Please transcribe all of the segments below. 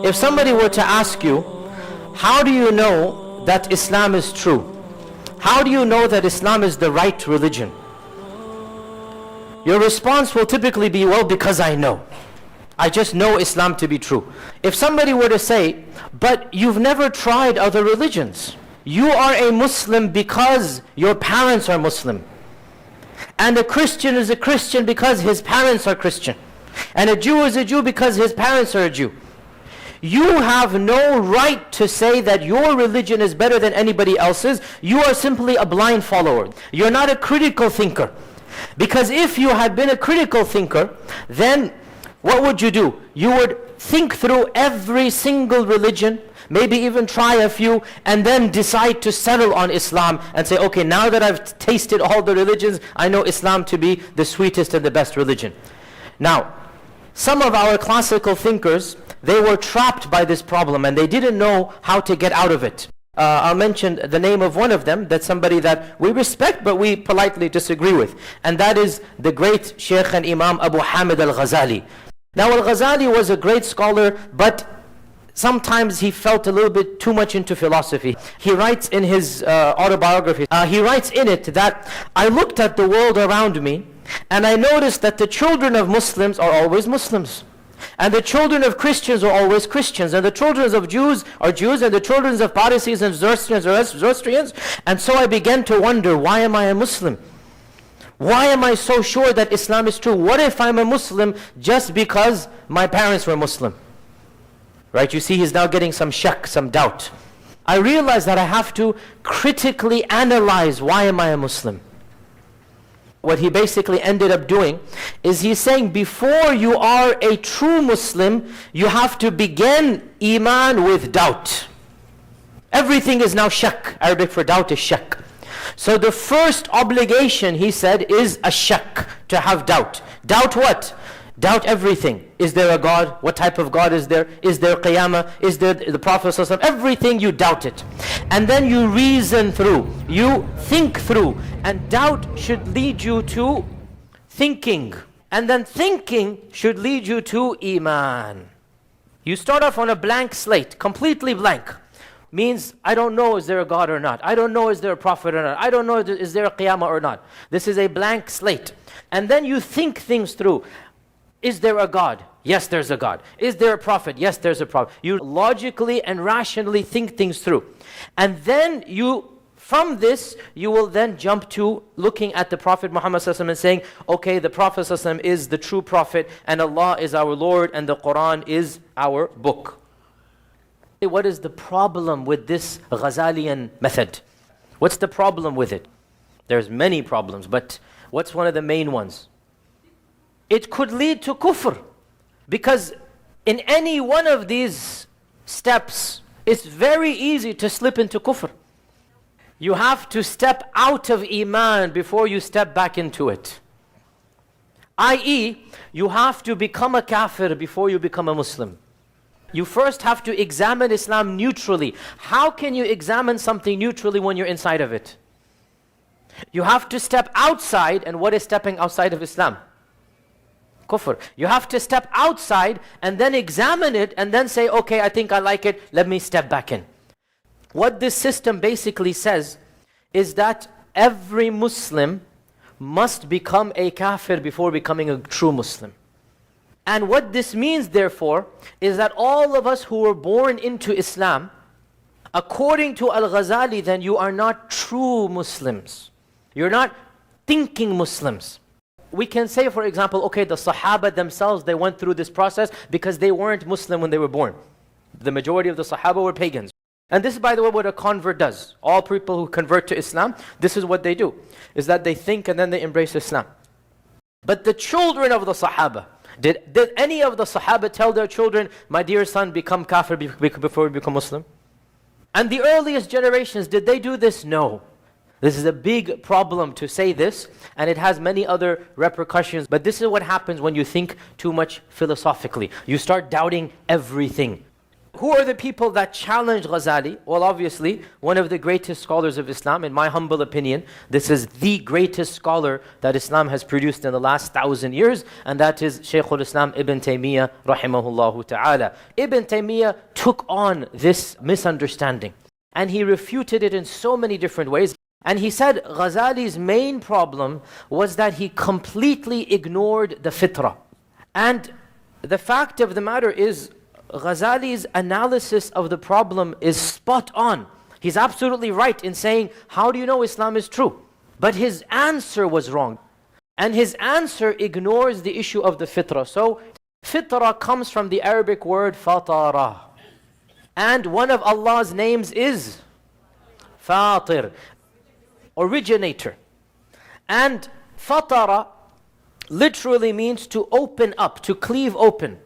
If somebody were to ask you, how do you know that Islam is true? How do you know that Islam is the right religion? Your response will typically be, well, because I know. I just know Islam to be true. If somebody were to say, but you've never tried other religions. You are a Muslim because your parents are Muslim. And a Christian is a Christian because his parents are Christian. And a Jew is a Jew because his parents are a Jew. You have no right to say that your religion is better than anybody else's. You are simply a blind follower. You're not a critical thinker. Because if you had been a critical thinker, then what would you do? You would think through every single religion, maybe even try a few, and then decide to settle on Islam and say, okay, now that I've tasted all the religions, I know Islam to be the sweetest and the best religion. Now, some of our classical thinkers, they were trapped by this problem and they didn't know how to get out of it. I'll mention the name of one of them, that's somebody that we respect but we politely disagree with. And that is the great Shaykh and Imam Abu Hamid al-Ghazali. Now al-Ghazali was a great scholar, but sometimes he felt a little bit too much into philosophy. He writes in his autobiography, he writes in it that I looked at the world around me and I noticed that the children of Muslims are always Muslims. And the children of Christians are always Christians. And the children of Jews are Jews. And the children of Parsis and Zoroastrians are Zoroastrians. And so I began to wonder, why am I a Muslim? Why am I so sure that Islam is true? What if I'm a Muslim just because my parents were Muslim? Right, you see he's now getting some shak, some doubt. I realize that I have to critically analyze, why am I a Muslim? What he basically ended up doing is he's saying, before you are a true Muslim, you have to begin Iman with doubt. Everything is now shak. Arabic for doubt is shak. So the first obligation, he said, is a shak, to have doubt. Doubt what? Doubt everything. Is there a God? What type of God is there? Is there Qiyamah? Is there the Prophet ﷺ? Everything you doubt it. And then you reason through. You think through. And doubt should lead you to thinking. And then thinking should lead you to Iman. You start off on a blank slate, completely blank. Means, I don't know, is there a God or not? I don't know, is there a Prophet or not? I don't know, is there a Qiyamah or not? This is a blank slate. And then you think things through. Is there a God? Yes, there's a God. Is there a Prophet? Yes, there's a Prophet. You logically and rationally think things through. And then from this, you will then jump to looking at the Prophet Muhammad ﷺ and saying, okay, the Prophet ﷺ is the true Prophet, and Allah is our Lord, and the Quran is our book. What is the problem with this Ghazalian method? What's the problem with it? There's many problems, but what's one of the main ones? It could lead to kufr. Because in any one of these steps, it's very easy to slip into kufr. You have to step out of Iman before you step back into it. I.e., you have to become a kafir before you become a Muslim. You first have to examine Islam neutrally. How can you examine something neutrally when you're inside of it? You have to step outside, and what is stepping outside of Islam? Kufr. You have to step outside and then examine it and then say, okay, I think I like it, let me step back in. What this system basically says is that every Muslim must become a kafir before becoming a true Muslim. And what this means, therefore, is that all of us who were born into Islam, according to Al-Ghazali, then you are not true Muslims. You're not thinking Muslims. We can say, for example, okay, the Sahaba themselves, they went through this process because they weren't Muslim when they were born. The majority of the Sahaba were pagans. And this is, by the way, what a convert does. All people who convert to Islam, this is what they do, is that they think and then they embrace Islam. But the children of the Sahaba, did any of the Sahaba tell their children, my dear son, become kafir before you become Muslim? And the earliest generations, did they do this? No. This is a big problem to say this, and it has many other repercussions. But this is what happens when you think too much philosophically. You start doubting everything. who are the people that challenge Ghazali? Well, obviously, one of the greatest scholars of Islam, in my humble opinion, this is the greatest scholar that Islam has produced in the last 1,000 years, and that is Shaykh al-Islam Ibn Taymiyyah, rahimahullah ta'ala. Ibn Taymiyyah took on this misunderstanding, and he refuted it in so many different ways. And he said Ghazali's main problem was that he completely ignored the fitrah. And the fact of the matter is, Ghazali's analysis of the problem is spot on. He's absolutely right in saying, how do you know Islam is true? But his answer was wrong. And his answer ignores the issue of the fitrah. So, fitrah comes from the Arabic word fatara. And one of Allah's names is Fatir, originator. And fatara literally means to open up, to cleave open.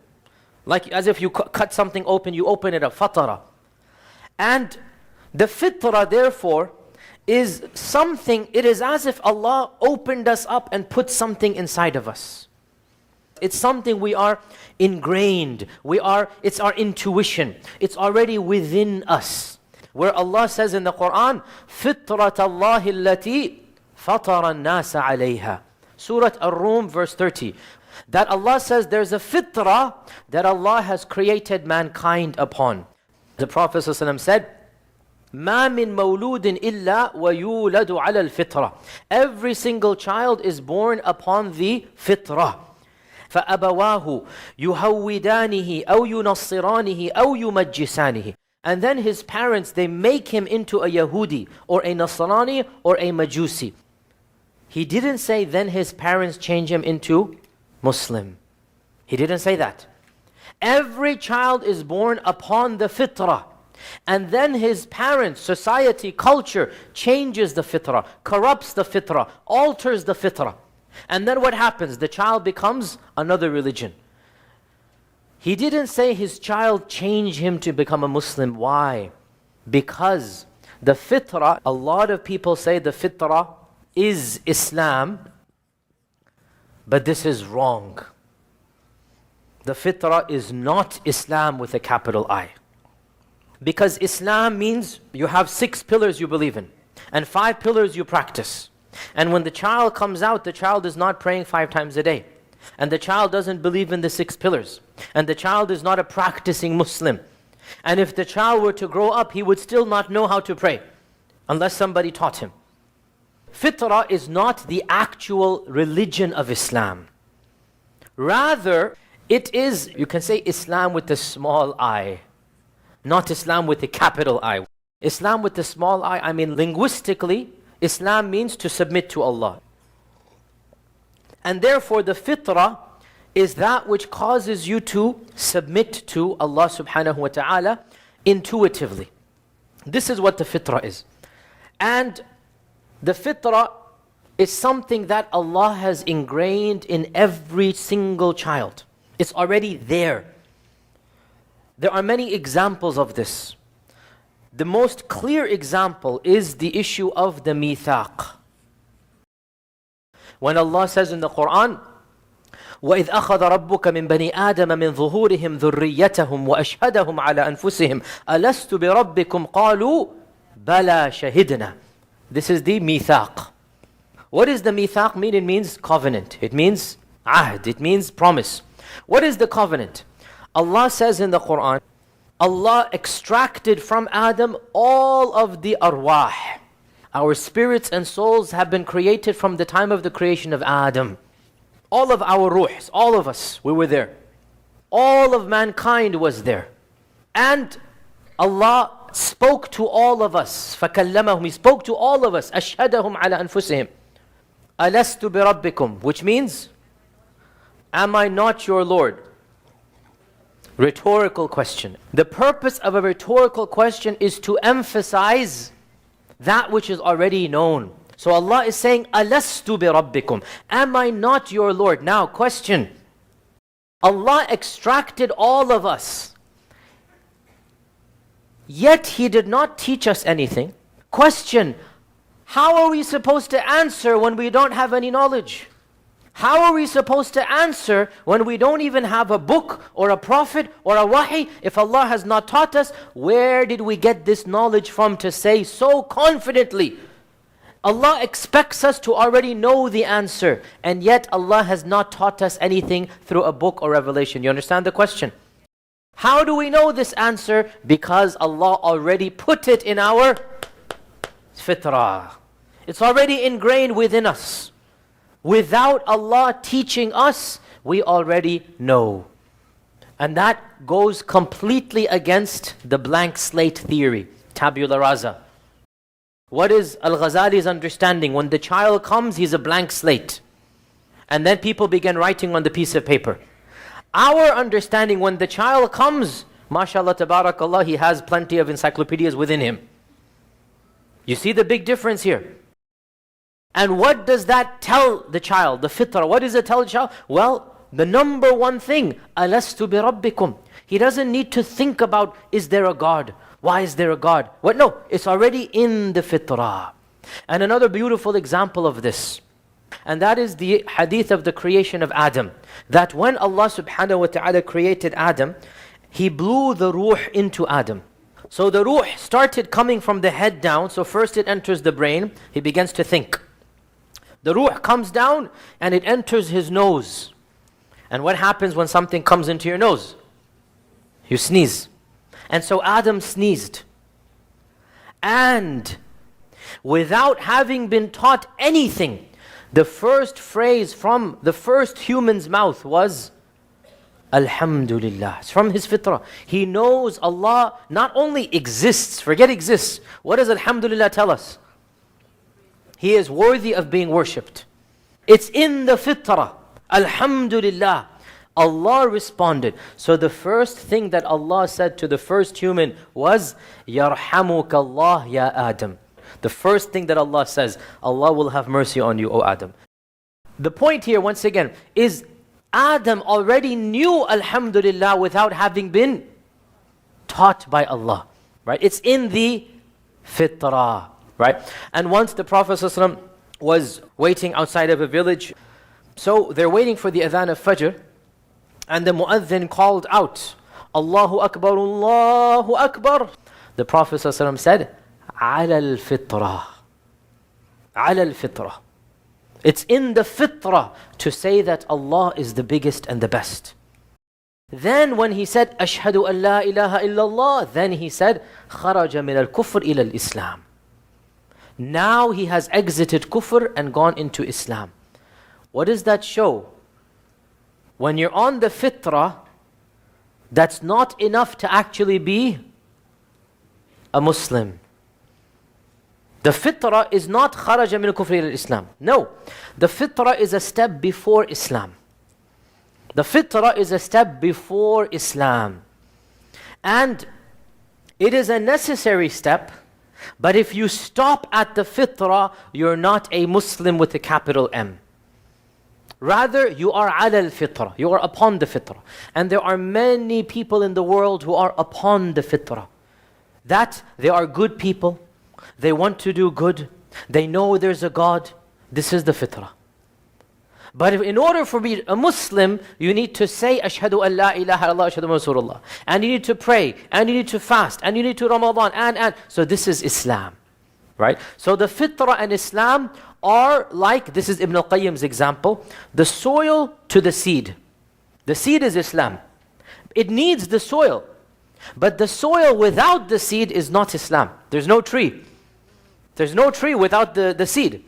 Like as if you cut something open, you open it up, fatara. And the fitrah therefore is something, it is as if Allah opened us up and put something inside of us. It's something we are ingrained, it's our intuition, it's already within us. Where Allah says in the Quran, فِطْرَةَ اللَّهِ الَّتِي فَطَرَ النَّاسَ عَلَيْهَا. Surah Ar-Rum verse 30. That Allah says there's a fitrah that Allah has created mankind upon. The Prophet ﷺ said, مَا مِن مَوْلُودٍ إِلَّا وَيُولَدُ عَلَى الْفِطْرَةِ. Every single child is born upon the fitrah. فَأَبَوَاهُ يُهَوِّدَانِهِ أَوْ يُنَصِّرَانِهِ أَوْ يُمَجِّسَانِهِ. And then his parents, they make him into a Yahudi or a Nasrani or a Majusi. He didn't say then his parents change him into Muslim. He didn't say that. Every child is born upon the fitrah. And then his parents, society, culture changes the fitrah, corrupts the fitrah, alters the fitrah. And then what happens? The child becomes another religion. He didn't say his child change him to become a Muslim. Why? Because the fitrah, a lot of people say the fitrah is Islam, but this is wrong. The fitrah is not Islam with a capital I. Because Islam means you have 6 pillars you believe in, and 5 pillars you practice. And when the child comes out, the child is not praying 5 times a day. And the child doesn't believe in the 6 pillars. And the child is not a practicing Muslim. And if the child were to grow up, he would still not know how to pray, unless somebody taught him. Fitrah is not the actual religion of Islam. Rather, it is, you can say Islam with a small I, not Islam with a capital I. Islam with a small I mean linguistically, Islam means to submit to Allah. And therefore the fitrah is that which causes you to submit to Allah subhanahu wa ta'ala intuitively. This is what the fitrah is. And the fitrah is something that Allah has ingrained in every single child. It's already there. There are many examples of this. The most clear example is the issue of the mithaq. When Allah says in the Quran, وَإِذْ أَخَذَ رَبُّكَ مِنْ بَنِي آدَمَ مِنْ ظُهُورِهِمْ ذُرِّيَّتَهُمْ وَأَشْهَدَهُمْ عَلَى أَنفُسِهِمْ أَلَسْتُ بِرَبِّكُمْ قَالُوا بَلَى شَهِدْنَا. This is the mithaq. What does the mithaq mean? It means covenant. It means ahd. It means promise. What is the covenant? Allah says in the Quran, Allah extracted from Adam all of the arwah. Our spirits and souls have been created from the time of the creation of Adam. All of our ruhs, all of us, we were there. All of mankind was there. And Allah spoke to all of us. فَكَلَّمَهُمْ. He spoke to all of us. أَشْهَدَهُمْ عَلَى أَنفُسِهِمْ أَلَسْتُ بِرَبِّكُمْ. Which means, am I not your Lord? Rhetorical question. The purpose of a rhetorical question is to emphasize that which is already known. So Allah is saying, Alastu bi rabbikum. Am I not your Lord? Now, question. Allah extracted all of us. Yet He did not teach us anything. Question. How are we supposed to answer when we don't have any knowledge? How are we supposed to answer when we don't even have a book or a prophet or a wahi? If Allah has not taught us, where did we get this knowledge from to say so confidently? Allah expects us to already know the answer, and yet Allah has not taught us anything through a book or revelation. You understand the question? How do we know this answer? Because Allah already put it in our fitrah. It's already ingrained within us. Without Allah teaching us, we already know. And that goes completely against the blank slate theory, tabula rasa. What is Al-Ghazali's understanding? When the child comes, he's a blank slate. And then people begin writing on the piece of paper. Our understanding, when the child comes, mashallah, tabarakallah, he has plenty of encyclopedias within him. You see the big difference here? And what does that tell the child, the fitrah? What does it tell the child? Well, the number one thing, alastu bi rabbikum. He doesn't need to think about, is there a God? Why is there a God? What? No, it's already in the fitrah. And another beautiful example of this, and that is the hadith of the creation of Adam. That when Allah subhanahu wa ta'ala created Adam, He blew the ruh into Adam. So the ruh started coming from the head down. So first it enters the brain, he begins to think. The ruh comes down and it enters his nose. And what happens when something comes into your nose? You sneeze. And so Adam sneezed. And without having been taught anything, the first phrase from the first human's mouth was Alhamdulillah. It's from his fitrah. He knows Allah not only exists, forget exists. What does Alhamdulillah tell us? He is worthy of being worshipped. It's in the fitrah. Alhamdulillah. Allah responded. So the first thing that Allah said to the first human was, Yarhamuka Allah ya Adam. The first thing that Allah says, Allah will have mercy on you, O Adam. The point here, once again, is Adam already knew Alhamdulillah without having been taught by Allah. Right? It's in the fitrah. Right? And once the Prophet ﷺ was waiting outside of a village, so they're waiting for the adhan of Fajr, and the muadhin called out, Allahu Akbar, Allahu Akbar. The Prophet ﷺ said, Ala al-fitrah. Ala al-fitrah. It's in the fitrah to say that Allah is the biggest and the best. Then when he said, Ashhadu an la ilaha illallah, then he said, Kharaja min al-kufr ila al-Islam. Now he has exited kufr and gone into Islam. What does that show? When you're on the fitrah, that's not enough to actually be a Muslim. The fitrah is not kharaja min al-kufr ila al-Islam. No, the fitrah is a step before Islam. The fitrah is a step before Islam. And it is a necessary step. But if you stop at the fitrah, you're not a Muslim with a capital M. Rather, you are ala al-fitrah. You are upon the fitrah. And there are many people in the world who are upon the fitrah. That they are good people. They want to do good. They know there's a God. This is the fitrah. But in order for be a Muslim, you need to say, Ashhadu an la ilaha illallah, Ashhadu anna Rasulullah. And you need to pray, and you need to fast, and you need to Ramadan, and. So this is Islam, right? So the fitrah and Islam are like, this is Ibn al-Qayyim's example, the soil to the seed. The seed is Islam. It needs the soil. But the soil without the seed is not Islam. There's no tree. There's no tree without the seed.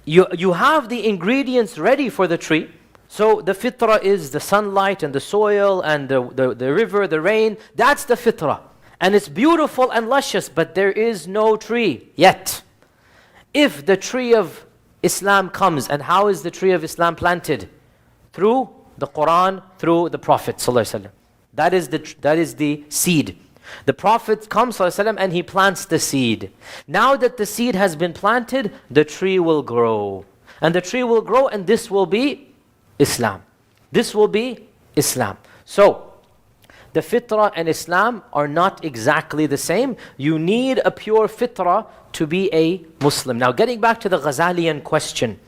You have the ingredients ready for the tree. So the fitrah is the sunlight and the soil and the river, the rain. That's the fitrah. And it's beautiful and luscious, but there is no tree yet. If the tree of Islam comes, and how is the tree of Islam planted? Through the Quran, through the Prophet ﷺ. That is the seed. The Prophet comes ﷺ and he plants the seed. Now that the seed has been planted, the tree will grow. And the tree will grow, and this will be Islam. This will be Islam. So, the fitrah and Islam are not exactly the same. You need a pure fitrah to be a Muslim. Now getting back to the Ghazalian question.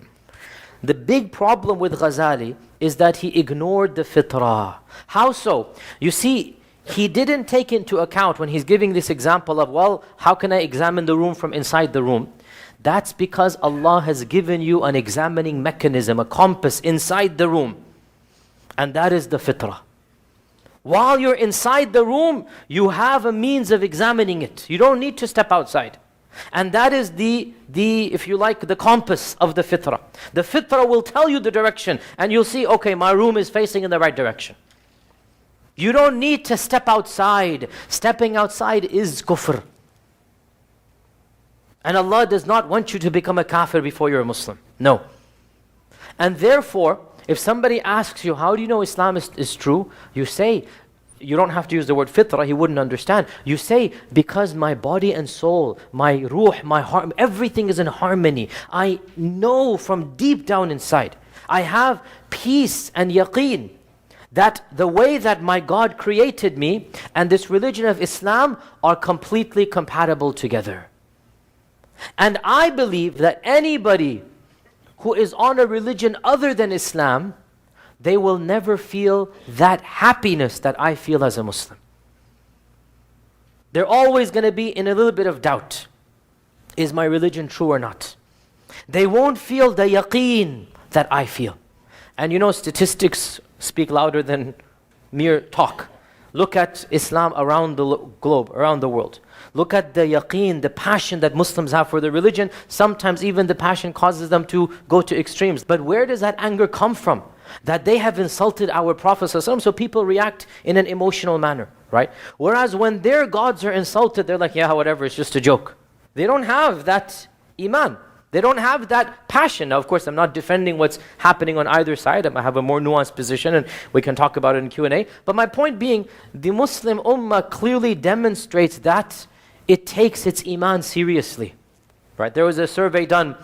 The big problem with Ghazali is that he ignored the fitrah. How so? You see, he didn't take into account when he's giving this example of, well, how can I examine the room from inside the room? That's because Allah has given you an examining mechanism, a compass inside the room. And that is the fitrah. While you're inside the room, you have a means of examining it. You don't need to step outside. And that is the if you like, the compass of the fitrah. The fitrah will tell you the direction, and you'll see, okay, my room is facing in the right direction. You don't need to step outside. Stepping outside is kufr. And Allah does not want you to become a kafir before you're a Muslim. No. And therefore, if somebody asks you, how do you know Islam is true? You say, you don't have to use the word fitrah, he wouldn't understand. You say, because my body and soul, my ruh, my heart, everything is in harmony. I know from deep down inside. I have peace and yaqeen that the way that my God created me and this religion of Islam are completely compatible together. And I believe that anybody who is on a religion other than Islam, they will never feel that happiness that I feel as a Muslim. They're always going to be in a little bit of doubt. Is my religion true or not? They won't feel the yaqeen that I feel. And you know, statistics speak louder than mere talk. Look at Islam around the globe, around the world. Look at the yaqeen, the passion that Muslims have for the religion. Sometimes even the passion causes them to go to extremes. But where does that anger come from? That they have insulted our Prophet ﷺ, so people react in an emotional manner, right? Whereas when their gods are insulted, they're like, yeah, whatever, it's just a joke. They don't have that iman. They don't have that passion. Now, of course, I'm not defending what's happening on either side. I have a more nuanced position, and we can talk about it in Q&A. But my point being, the Muslim ummah clearly demonstrates that it takes its iman seriously, right? There was a survey done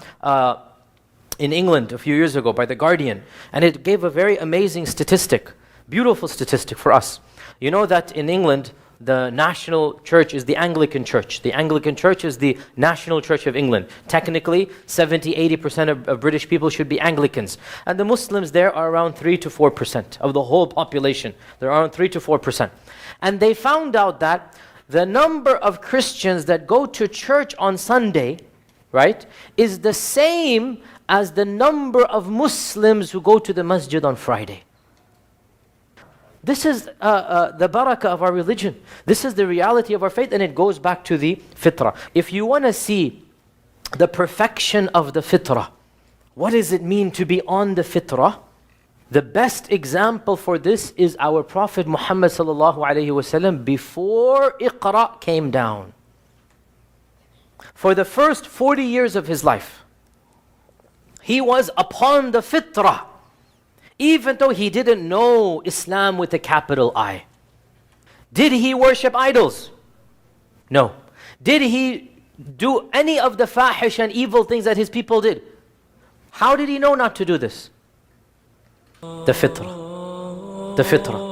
in England a few years ago by The Guardian, and it gave a very amazing statistic, beautiful statistic for us. You know that in England, the national church is the Anglican church. The Anglican church is the national church of England. Technically, 70-80% of British people should be Anglicans. And the Muslims there are around 3 to 4% of the whole population. They're around 3 to 4%. And they found out that the number of Christians that go to church on Sunday, right, is the same as the number of Muslims who go to the masjid on Friday. This is the barakah of our religion. This is the reality of our faith, and it goes back to the fitrah. If you want to see the perfection of the fitrah, what does it mean to be on the fitrah? The best example for this is our Prophet Muhammad sallallahu alaihi wasallam before Iqra came down. For the first 40 years of his life, he was upon the fitrah, even though he didn't know Islam with a capital I. Did he worship idols? No. Did he do any of the fahish and evil things that his people did? How did he know not to do this? The fitrah. The fitrah.